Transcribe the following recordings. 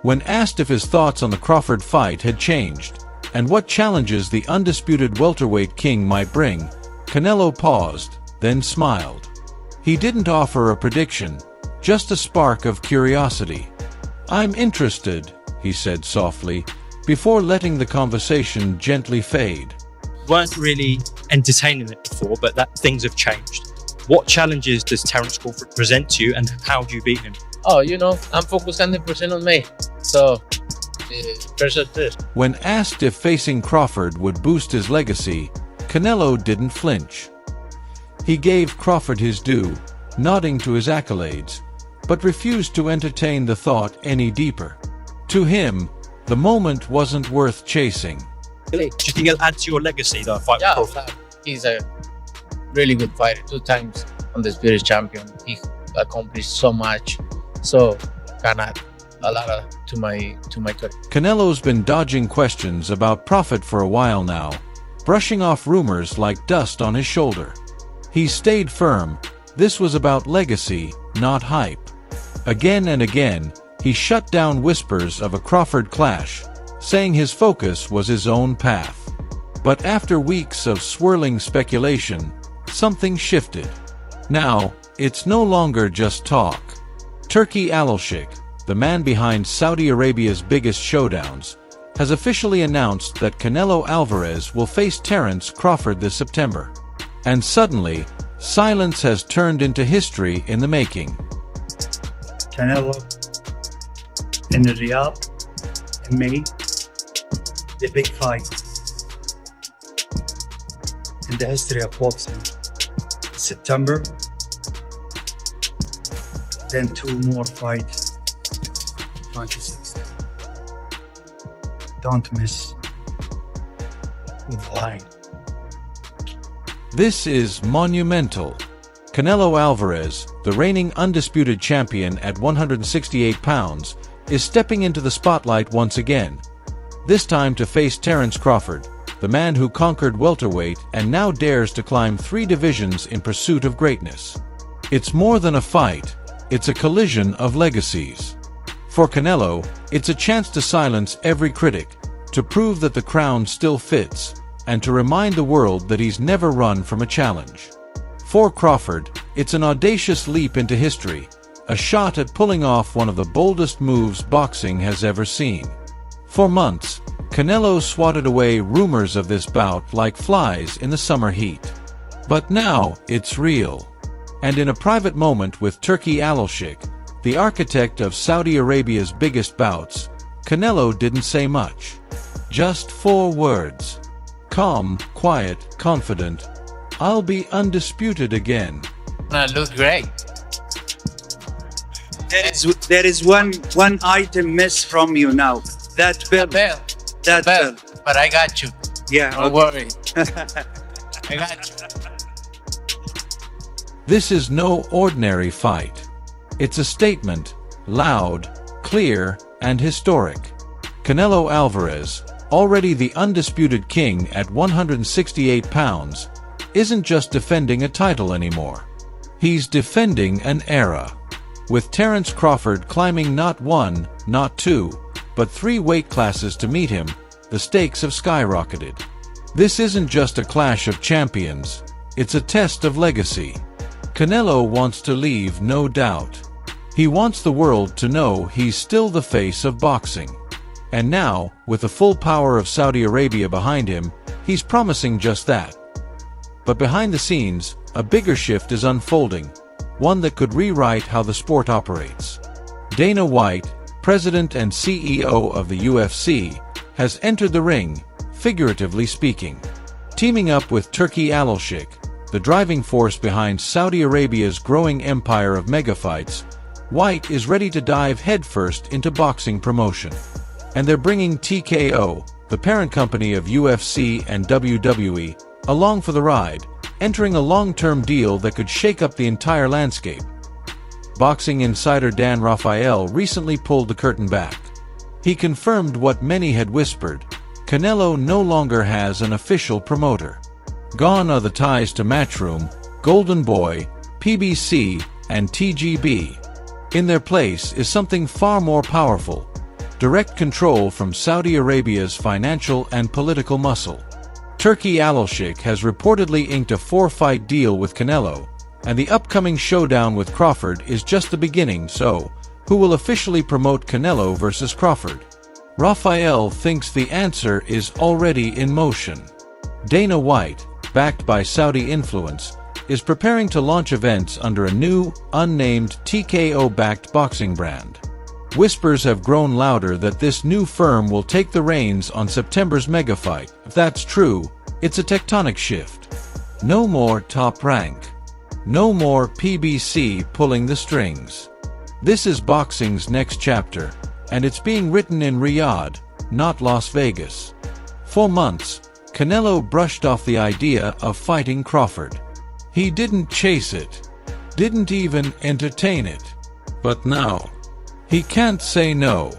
When asked if his thoughts on the Crawford fight had changed, and what challenges the undisputed welterweight king might bring, Canelo paused, then smiled. He didn't offer a prediction, just a spark of curiosity. "I'm interested," he said softly, before letting the conversation gently fade. Weren't really entertaining it before, but that things have changed. What challenges does Terence Crawford present to you, and how do you beat him? Oh, I'm focused 100% on me. So, pressure this. When asked if facing Crawford would boost his legacy, Canelo didn't flinch. He gave Crawford his due, nodding to his accolades, but refused to entertain the thought any deeper. To him, the moment wasn't worth chasing. Do you think it'll add to your legacy, though, fight with Crawford? He's a really good fighter. 2 times undisputed champion. He accomplished so much, so can add a lot to my career. Canelo's been dodging questions about profit for a while now, brushing off rumors like dust on his shoulder. He stayed firm. This was about legacy, not hype. Again and again, he shut down whispers of a Crawford clash, saying his focus was his own path. But after weeks of swirling speculation, something shifted. Now, it's no longer just talk. Turki Alalshikh, the man behind Saudi Arabia's biggest showdowns, has officially announced that Canelo Alvarez will face Terence Crawford this September. And suddenly, silence has turned into history in the making. Canelo in Riyadh in May, the big fight in the history of boxing. September, then 2 more fights, 26. Don't miss the line. This is monumental. Canelo Alvarez, the reigning undisputed champion at 168 pounds, is stepping into the spotlight once again, this time to face Terence Crawford, the man who conquered welterweight and now dares to climb 3 divisions in pursuit of greatness. It's more than a fight, it's a collision of legacies. For Canelo, it's a chance to silence every critic, to prove that the crown still fits, and to remind the world that he's never run from a challenge. For Crawford, it's an audacious leap into history, a shot at pulling off one of the boldest moves boxing has ever seen. For months, Canelo swatted away rumors of this bout like flies in the summer heat. But now, it's real. And in a private moment with Turki Alalshikh, the architect of Saudi Arabia's biggest bouts, Canelo didn't say much. Just 4 words. Calm, quiet, confident. "I'll be undisputed again." I look great. There is one item miss from you now. That belt. That belt. But I got you. Yeah. Don't worry. I got you. This is no ordinary fight. It's a statement, loud, clear, and historic. Canelo Alvarez, already the undisputed king at 168 pounds, isn't just defending a title anymore. He's defending an era. With Terence Crawford climbing not 1, not 2, but 3 weight classes to meet him, the stakes have skyrocketed. This isn't just a clash of champions, it's a test of legacy. Canelo wants to leave no doubt. He wants the world to know he's still the face of boxing. And now, with the full power of Saudi Arabia behind him, he's promising just that. But behind the scenes, a bigger shift is unfolding, one that could rewrite how the sport operates. Dana White, president and CEO of the UFC, has entered the ring, figuratively speaking. Teaming up with Turki Alalshikh, the driving force behind Saudi Arabia's growing empire of megafights, White is ready to dive headfirst into boxing promotion. And they're bringing TKO, the parent company of UFC and WWE, along for the ride, entering a long-term deal that could shake up the entire landscape. Boxing insider Dan Rafael recently pulled the curtain back. He confirmed what many had whispered: Canelo no longer has an official promoter. Gone are the ties to Matchroom, Golden Boy, PBC, and TGB. In their place is something far more powerful: direct control from Saudi Arabia's financial and political muscle. Turki Alalshikh has reportedly inked a 4-fight deal with Canelo, and the upcoming showdown with Crawford is just the beginning. So, who will officially promote Canelo versus Crawford? Rafael thinks the answer is already in motion. Dana White, backed by Saudi influence, is preparing to launch events under a new, unnamed TKO-backed boxing brand. Whispers have grown louder that this new firm will take the reins on September's mega fight. If that's true, it's a tectonic shift. No more Top Rank. No more PBC pulling the strings. This is boxing's next chapter, and it's being written in Riyadh, not Las Vegas. For months, Canelo brushed off the idea of fighting Crawford. He didn't chase it, didn't even entertain it. But now, he can't say no.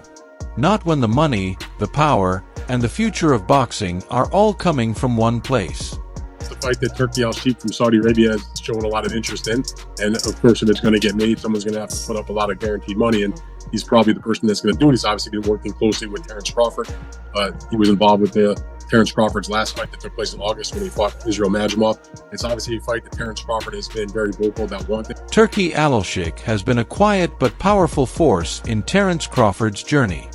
Not when the money, the power, and the future of boxing are all coming from one place. It's the fight that Turki Alvarez from Saudi Arabia has shown a lot of interest in. And of course, if it's going to get made, someone's going to have to put up a lot of guaranteed money. And he's probably the person that's going to do it. He's obviously been working closely with Terence Crawford. He was involved with Terence Crawford's last fight that took place in August when he fought Israel Majumov. It's obviously a fight that Terence Crawford has been very vocal about wanting. Turki Alalshikh has been a quiet but powerful force in Terence Crawford's journey.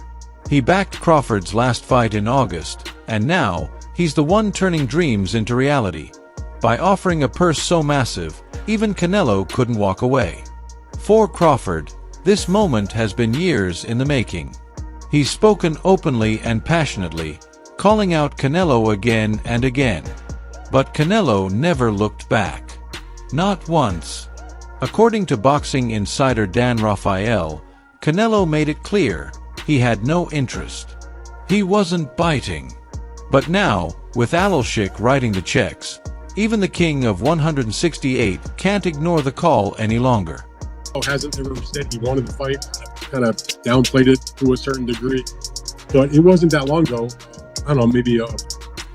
He backed Crawford's last fight in August, and now he's the one turning dreams into reality. By offering a purse so massive, even Canelo couldn't walk away. For Crawford, this moment has been years in the making. He's spoken openly and passionately, calling out Canelo again and again. But Canelo never looked back. Not once. According to boxing insider Dan Rafael, Canelo made it clear he had no interest. He wasn't biting. But now, with Alalshikh writing the checks, even the king of 168 can't ignore the call any longer. Hasn't ever said he wanted to fight, kind of downplayed it to a certain degree. But it wasn't that long ago, I don't know, maybe a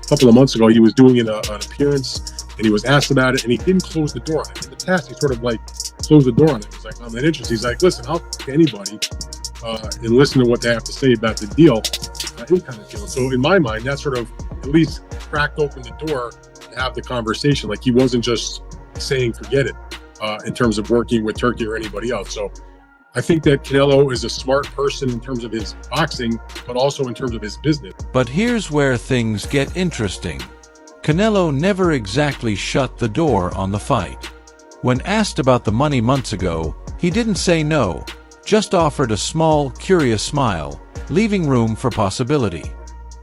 couple of months ago, he was doing an appearance and he was asked about it and he didn't close the door on it. In the past, he sort of like closed the door on it. He was like, I'm not interested. He's like, listen, I'll talk to anybody and listen to what they have to say about the deal, any kind of deal. So in my mind, that sort of at least cracked open the door to have the conversation. Like he wasn't just saying, forget it, in terms of working with Turki or anybody else. So I think that Canelo is a smart person in terms of his boxing, but also in terms of his business. But here's where things get interesting. Canelo never exactly shut the door on the fight. When asked about the money months ago, he didn't say no, just offered a small, curious smile, leaving room for possibility.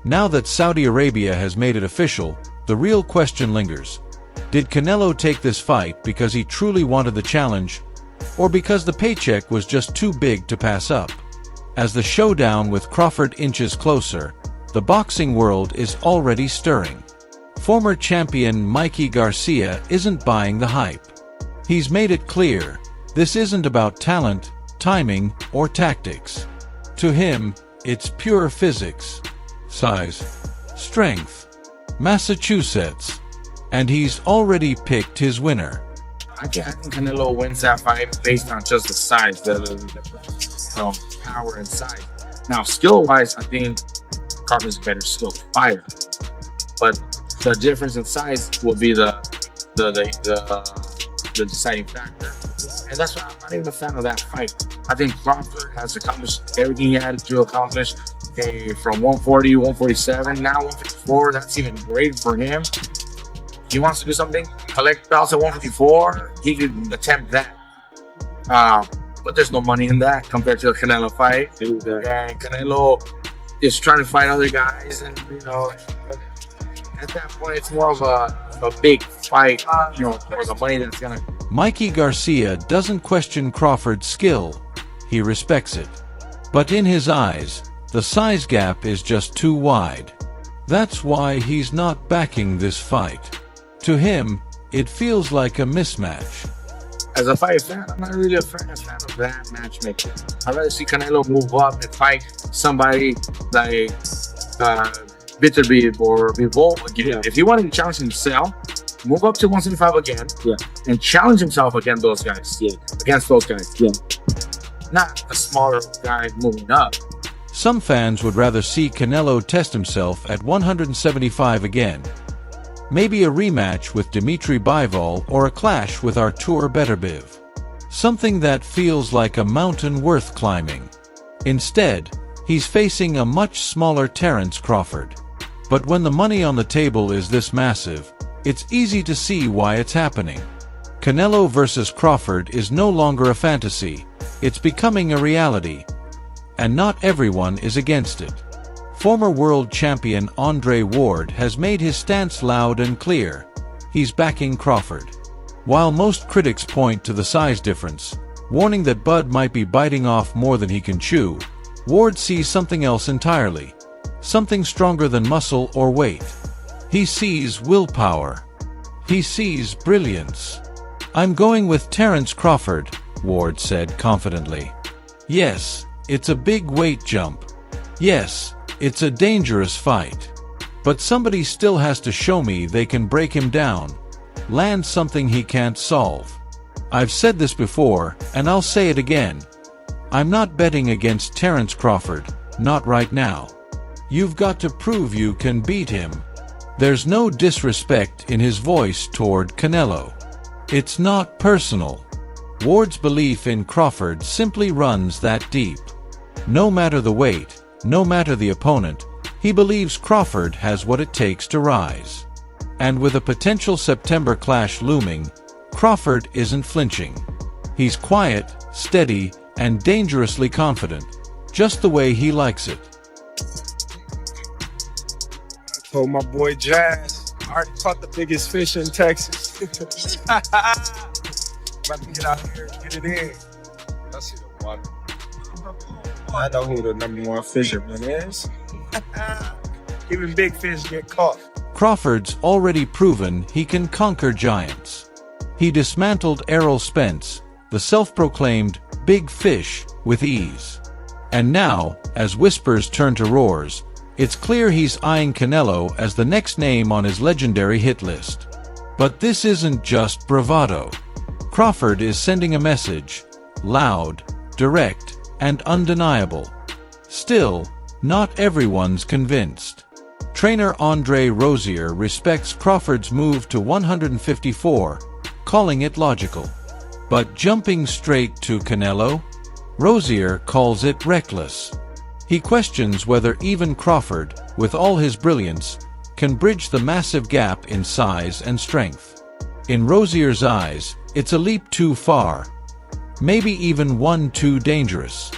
Now that Saudi Arabia has made it official, the real question lingers. Did Canelo take this fight because he truly wanted the challenge, or because the paycheck was just too big to pass up? As the showdown with Crawford inches closer, the boxing world is already stirring. Former champion Mikey Garcia isn't buying the hype. He's made it clear, this isn't about talent, timing, or tactics. To him, it's pure physics, size, strength, Massachusetts, and he's already picked his winner. I think Canelo wins that fight based on just the size, the power and size. Now, skill-wise, I think Crawford's a better skilled fighter, but the difference in size will be the deciding factor, and that's why I'm not even a fan of that fight. I think Crawford has accomplished everything he had to accomplish. Okay, from 140, 147, now 154. That's even great for him. He wants to do something, collect belts at 154, he could attempt that. But there's no money in that compared to the Canelo fight. And Canelo is trying to fight other guys, and at that point, it's more of a big fight, for the money that's gonna. Mikey Garcia doesn't question Crawford's skill. He respects it. But in his eyes, the size gap is just too wide. That's why he's not backing this fight. To him, it feels like a mismatch. As a fight fan, I'm not really a fan of that matchmaking. I'd rather see Canelo move up and fight somebody like Bitterbeef or Bivol again. If he wanted to challenge himself, move up to 175 again, and challenge himself against those guys. Not a smaller guy moving up. Some fans would rather see Canelo test himself at 175 again. Maybe a rematch with Dimitri Bivol or a clash with Artur Beterbiev. Something that feels like a mountain worth climbing. Instead, he's facing a much smaller Terence Crawford. But when the money on the table is this massive, it's easy to see why it's happening. Canelo versus Crawford is no longer a fantasy, it's becoming a reality. And not everyone is against it. Former world champion Andre Ward has made his stance loud and clear. He's backing Crawford. While most critics point to the size difference, warning that Bud might be biting off more than he can chew, Ward sees something else entirely. Something stronger than muscle or weight. He sees willpower. He sees brilliance. "I'm going with Terence Crawford," Ward said confidently. "Yes, it's a big weight jump. Yes, it's a dangerous fight. But somebody still has to show me they can break him down, land something he can't solve. I've said this before, and I'll say it again. I'm not betting against Terence Crawford, not right now. You've got to prove you can beat him." There's no disrespect in his voice toward Canelo. It's not personal. Ward's belief in Crawford simply runs that deep. No matter the weight, no matter the opponent, he believes Crawford has what it takes to rise. And with a potential September clash looming, Crawford isn't flinching. He's quiet, steady, and dangerously confident, just the way he likes it. I told my boy Jazz, I already caught the biggest fish in Texas. About to get out here and get it in. I see the water. I know who the #1 fisherman is. Even big fish get caught. Crawford's already proven he can conquer giants. He dismantled Errol Spence, the self-proclaimed big fish, with ease. And now, as whispers turn to roars, it's clear he's eyeing Canelo as the next name on his legendary hit list. But this isn't just bravado. Crawford is sending a message, loud, direct, and undeniable. Still, not everyone's convinced. Trainer Andre Rozier respects Crawford's move to 154, calling it logical. But jumping straight to Canelo? Rozier calls it reckless. He questions whether even Crawford, with all his brilliance, can bridge the massive gap in size and strength. In Rozier's eyes, it's a leap too far. Maybe even one too dangerous.